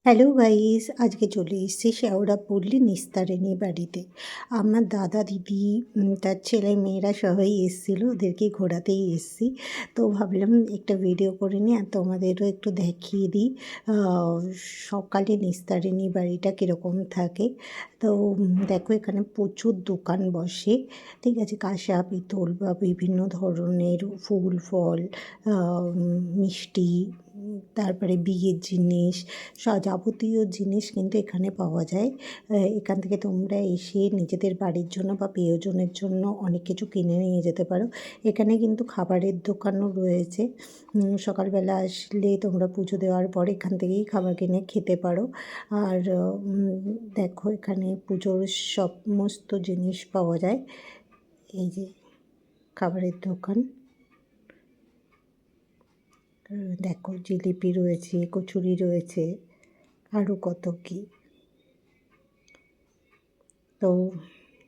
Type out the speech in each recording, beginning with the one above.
Hello guys, আজকে চলে এসেছি শেওড়াপল্লী নিস্তারিণী বাড়িতে। আমার দাদা দিদি তার ছেলে মেয়েরা সবাই এসেছিলো, ওদেরকে ঘোরাতেই এসেছি। তো ভাবলাম একটা ভিডিও করে নিই আর তোমাদেরও একটু দেখিয়ে দিই সকালে নিস্তারিণী বাড়িটা কীরকম থাকে। তো দেখো এখানে প্রচুর দোকান বসে, ঠিক আছে, কাঁসা পিতল বা বিভিন্ন ধরনের ফুল ফল, মিষ্টি, তারপরে বিয়ের জিনিস, যাবতীয় জিনিস কিন্তু এখানে পাওয়া যায়। এখান থেকে তোমরা এসে নিজেদের বাড়ির জন্য বা প্রিয়জনের জন্য অনেক কিছু কিনে নিয়ে যেতে পারো। এখানে কিন্তু খাবারের দোকানও রয়েছে। সকালবেলা আসলে তোমরা পুজো দেওয়ার পর এখান থেকেই খাবার কিনে খেতে পারো। আর দেখো এখানে পুজোর সমস্ত জিনিস পাওয়া যায়। এই যে খাবারের দোকান, দেখো জিলিপি রয়েছে, কচুরি রয়েছে, আরও কত কী। তো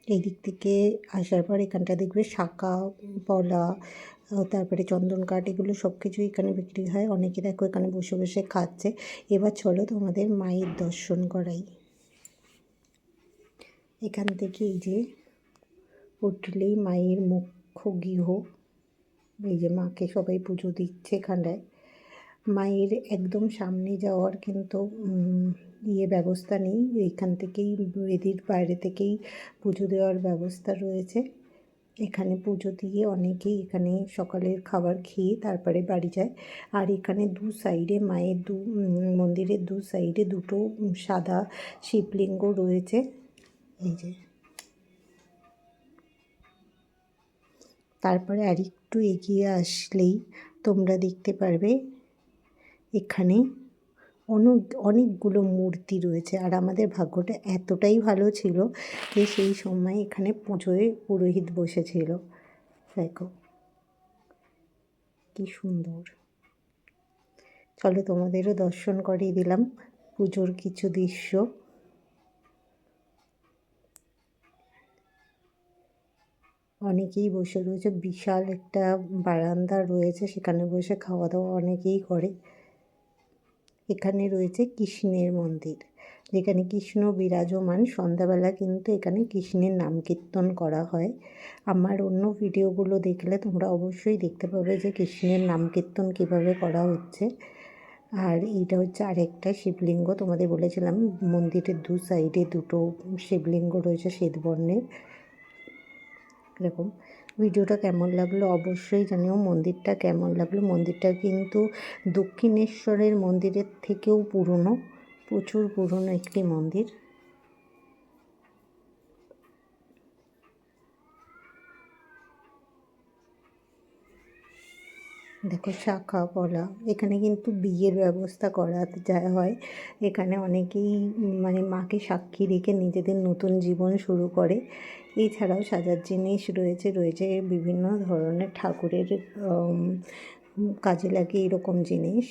এই দিক থেকে আসার পর এখানটা দেখবে শাঁখা পলা, তারপরে চন্দন কাঠ, এগুলো সব কিছুই এখানে বিক্রি হয়। অনেকে দেখো এখানে বসে বসে খাচ্ছে। এবার চলো তোমাদের মায়ের দর্শন করাই। এখান থেকে এই যে উঠলেই মায়ের মুখ্য গৃহ, এই যে মাকে সবাই পুজো দিচ্ছে এখানটায়। মায়ের একদম সামনে যাওয়ার কিন্তু ব্যবস্থা নেই, এইখান থেকেই বেদির বাইরে থেকেই পুজো দেওয়ার ব্যবস্থা রয়েছে। এখানে পুজো দিয়ে অনেকেই এখানে সকালের খাবার খেয়ে তারপরে বাড়ি যায়। আর এখানে দু সাইডে মায়ের মন্দিরের দু সাইডে দুটো সাদা শিবলিঙ্গ রয়েছে। এই যে তারপরে আর একটু এগিয়ে আসলেই তোমরা দেখতে পারবে এখানে অনেকগুলো মূর্তি রয়েছে। আর আমাদের ভাগ্যটা এতটাই ভালো ছিল যে সেই সময় এখানে পুজোয় পুরোহিত বসেছিল। দেখো কি সুন্দর। চলো তোমাদেরও দর্শন করিয়ে দিলাম পুজোর কিছু দৃশ্য। অনেকেই বসে রয়েছে, বিশাল একটা বারান্দা রয়েছে, সেখানে বসে খাওয়া দাওয়া অনেকেই করে। এখানে রয়েছে কৃষ্ণের মন্দির, যেখানে কৃষ্ণ বিরাজমান। সন্ধ্যাবেলা কিন্তু এখানে কৃষ্ণের নাম কীর্তন করা হয়। আমার অন্য ভিডিওগুলো দেখলে তোমরা অবশ্যই দেখতে পাবে যে কৃষ্ণের নাম কীর্তন কীভাবে করা হচ্ছে। আর এইটা হচ্ছে আরেকটা শিবলিঙ্গ, তোমাদের বলেছিলাম মন্দিরের দু সাইডে দুটো শিবলিঙ্গ রয়েছে শ্বেতবর্ণের। এরকম ভিডিওটা কেমন লাগলো অবশ্যই জানিও। মন্দিরটা কেমন লাগলো, মন্দিরটা কিন্তু দক্ষিণেশ্বরের মন্দিরের থেকেও পুরনো, প্রচুর পুরনো একটি মন্দির। দেখো শাঁখা পলা, এখানে কিন্তু বিয়ের ব্যবস্থা করা হয়। এখানে অনেকেই মাকে সাক্ষী রেখে নিজেদের নতুন জীবন শুরু করে। এছাড়াও সাজার জিনিস রয়েছে বিভিন্ন ধরনের ঠাকুরের কাজে লাগে এরকম জিনিস।